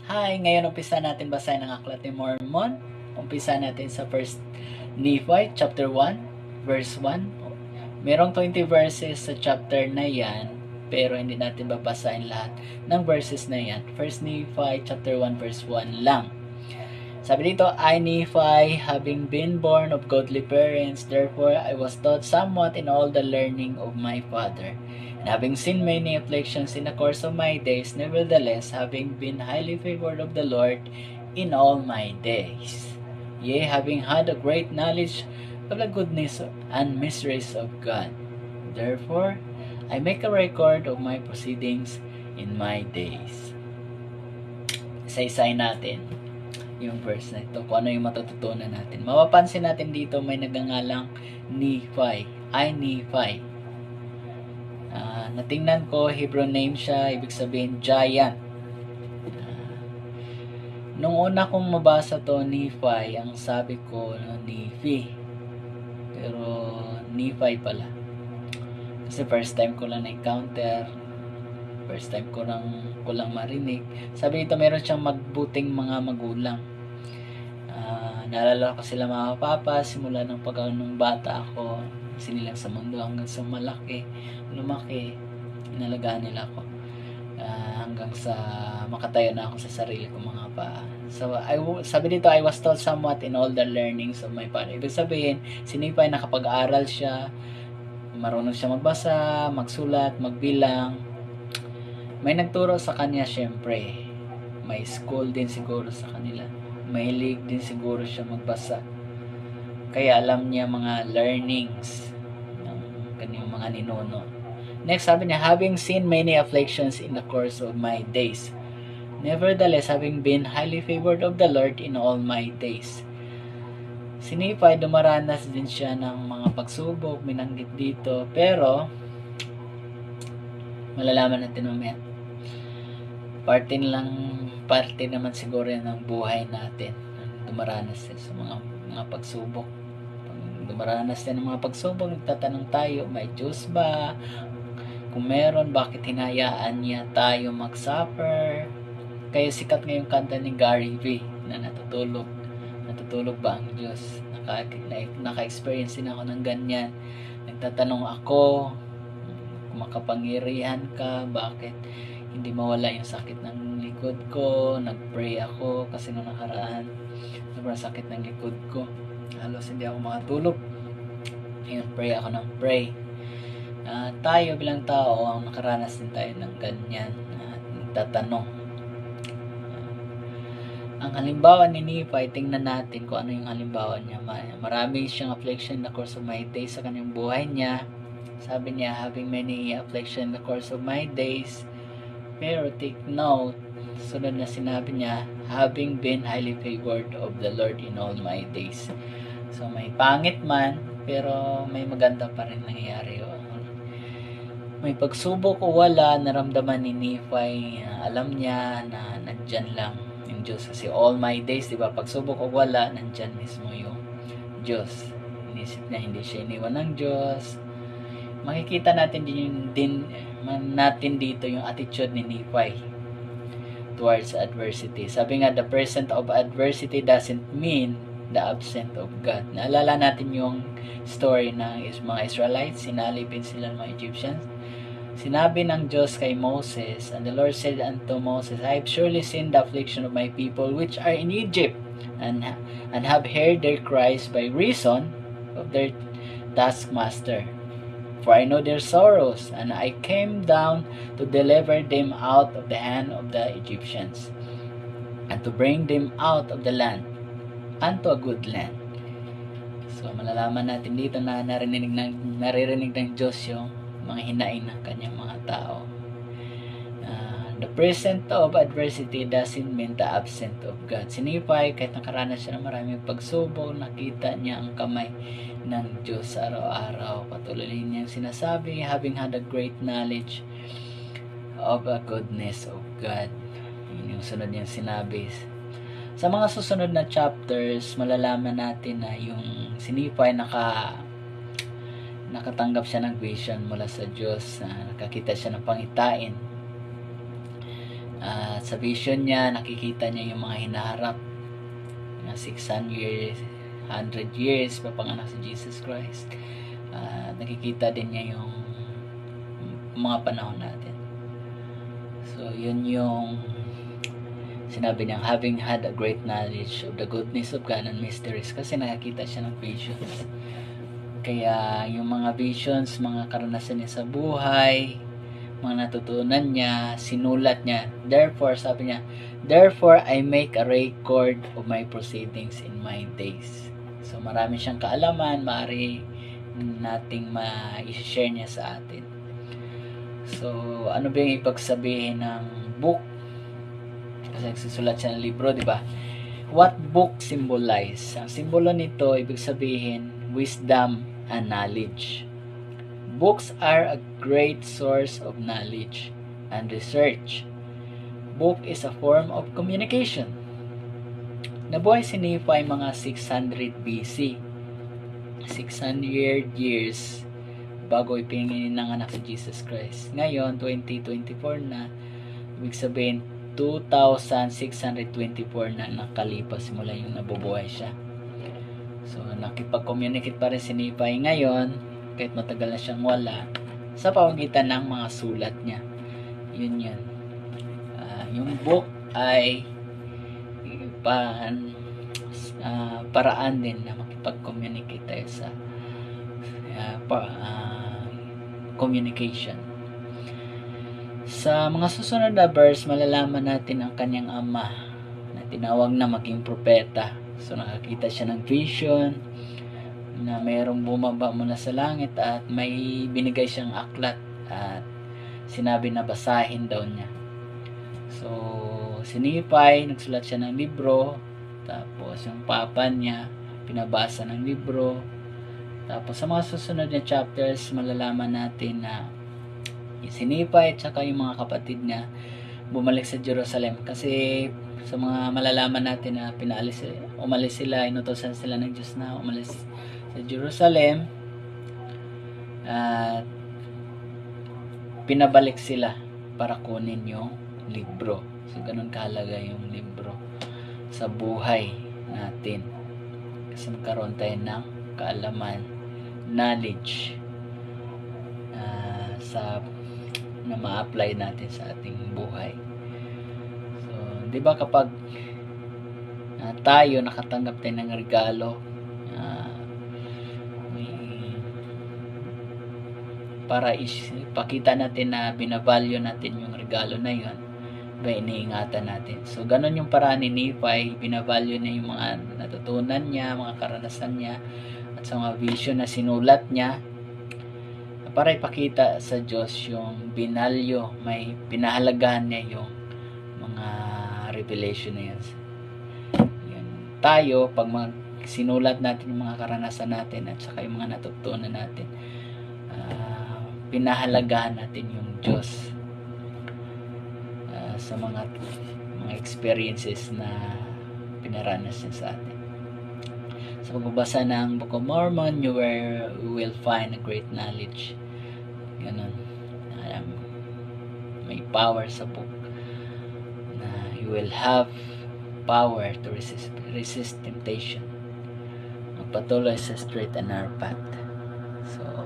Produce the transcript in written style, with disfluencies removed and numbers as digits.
Hi, ngayon umpisa natin basahin ang Aklat ni Mormon. Umpisa natin sa 1 Nephi chapter 1, verse 1. Merong 20 verses sa chapter na yan, pero hindi natin babasahin lahat ng verses na yan. 1 Nephi chapter 1, verse 1 lang. Sabi dito, I, Nephi, having been born of godly parents, therefore I was taught somewhat in all the learning of my father. And having seen many afflictions in the course of my days, nevertheless, having been highly favored of the Lord in all my days. Yea, having had a great knowledge of the goodness and mysteries of God. Therefore, I make a record of my proceedings in my days. Isa-isayin natin yung verse na ito, kung ano yung matututunan natin. Mapapansin natin dito may nagngangalang Nephi. I, Nephi. Natingnan ko, Hebrew name siya, ibig sabihin giant. Nung una kong mabasa to, Nephi, ang sabi ko, Nephi. Pero, Nephi pala. Kasi first time ko lang na-encounter, first time ko lang marinig. Sabi dito, meron siyang magbuting mga magulang. Naalala ko sila mga papa, simula ng nung bata ako, sinilang sa mundo hanggang sa lumaki, inalagaan nila ako. Hanggang sa makatayo na ako sa sarili kong mga paa. So, sabi dito, I was taught somewhat in all the learnings of my father. Ibig sabihin, sinipay nakapag-aral siya, marunong siya magbasa, magsulat, magbilang. May nagturo sa kanya syempre. May school din siguro sa kanila. Mahilig din siguro siya magbasa. Kaya alam niya mga learnings ng kanyang mga ninuno. Next, sabi niya, having seen many afflictions in the course of my days. Nevertheless, having been highly favored of the Lord in all my days. Si Nephi, dumaranas din siya ng mga pagsubok, minanggit dito, pero malalaman natin mamaya. Parte naman siguro yan ng buhay natin. Dumaranas din sa mga pagsubok. Pag dumaranas din ng mga pagsubok, nagtatanong tayo, may Diyos ba? Kung meron, bakit hinayaan niya tayo mag-suffer? Kaya sikat ngayong kanta ni Gary V na natutulog. Natutulog ba ang Diyos? Naka-experience din ako ng ganyan. Nagtatanong ako, kung makapangyarihan ka, bakit hindi mawala yung sakit ng likod ko? Nag-pray ako kasi nung nakaraan, sobrang sakit ng likod ko. Halos hindi ako makatulog. Pray ako ng pray. Tayo bilang tao, ang nakaranas din tayo ng ganyan. Nagtatanong. Ang halimbawa ni Nephi, tingnan natin kung ano yung halimbawa niya. Marami siyang affliction in the course of my days sa kanyang buhay niya. Sabi niya, having many affliction in the course of my days. Pero take note, sunod na sinabi niya, having been highly favored of the Lord in all my days. So may pangit man, pero may maganda pa rin nangyayari. May pagsubok o wala, naramdaman ni Nephi, alam niya na nandyan lang yung Diyos. Kasi all my days, di ba, pagsubok o wala, nandyan mismo yung Diyos. Inisip niya, hindi siya iniwan ng Diyos. Makikita natin natin dito yung attitude ni Nephi towards adversity. Sabi nga, the presence of adversity doesn't mean the absence of God. Naalala natin yung story ng mga Israelites, sinalipin sila ng mga Egyptians. Sinabi ng Diyos kay Moses, and the Lord said unto Moses, I have surely seen the affliction of my people which are in Egypt, and have heard their cries by reason of their taskmaster. For I know their sorrows, and I came down to deliver them out of the hand of the Egyptians, and to bring them out of the land, unto a good land. So, malalaman natin dito na naririnig ng Diyos yung mga hinaing ng kanyang mga tao. The presence of adversity doesn't mean the absence of God. Si Nephi, kahit nakaranas siya ng maraming pagsubok, nakita niya ang kamay ng Diyos araw-araw. Patuloy niyang sinasabi, having had a great knowledge of the goodness of God. Yun yung sunod niyang sinabi. Sa mga susunod na chapters, malalaman natin na yung si Nephi nakatanggap siya ng vision mula sa Diyos. Nakakita siya ng pangitain. At sa vision niya, nakikita niya yung mga hinaharap na 600 years, 100 years papanganak si Jesus Christ. Nakikita din niya yung mga panahon natin. So yun yung sinabi niya, having had a great knowledge of the goodness of God and mysteries, kasi nakakita siya ng visions. Kaya yung mga visions, mga karanasan niya sa buhay, mga natutunan niya, sinulat niya. Therefore, sabi niya, therefore I make a record of my proceedings in my days. So marami siyang kaalaman, maaari nating ma-share niya sa atin. So ano ba yung ibig sabihin ng book? Kasi nagsusulat siya ng libro, di ba? What book symbolize? Ang simbolo nito, ibig sabihin, wisdom and knowledge. Books are a great source of knowledge and research. Book is a form of communication. Nabuhay si Nephi mga 600 BC. 600 years bago ipinanganak si Jesus Christ. Ngayon, 2024 na, ibig sabihin, 2,624 na nakalipas mula yung nabubuhay siya. So, nakipag-communicate pa rin si Nephi ngayon, kahit matagal na siyang wala, sa pamamagitan ng mga sulat niya. Yun. Yung book ay paraan din na makipag-communicate tayo sa communication. Sa mga susunod na verse, malalaman natin ang kanyang ama na tinawag na maging propeta. So nakakita siya ng vision na mayroong bumaba mula sa langit at may binigay siyang aklat at sinabi na basahin daw niya. So si Nephi, nagsulat siya ng libro, tapos yung papa niya pinabasa ng libro. Tapos sa mga susunod na chapters, malalaman natin na si Nephi at saka yung mga kapatid niya bumalik sa Jerusalem, kasi sa mga malalaman natin na umalis sila, inutosan sila ng Diyos na umalis sa Jerusalem at pinabalik sila para kunin yung libro. So ganun kahalaga yung libro sa buhay natin, kasi magkaroon tayo ng kaalaman, knowledge na ma-apply natin sa ating buhay. So, 'di ba kapag tayo nakatanggap tayo ng regalo, para ipakita natin na binavalue natin yung regalo na yun, iniingatan natin. So, ganun yung paraan ni Nephi, binavalue niya yung mga natutunan niya, mga karanasan niya, at sa mga vision na sinulat niya, para ipakita sa Diyos yung binalyo, may pinahalagahan niya yung mga revelation na yan. Tayo, pag sinulat natin yung mga karanasan natin at saka yung mga natutunan natin, pinahalagahan natin yung Diyos sa mga experiences na pinaranas niya sa atin. Sa pagbabasa ng Book of Mormon, you will find a great knowledge. Ganun. May power sa book na you will have power to resist temptation, magpatuloy sa straight and narrow path. So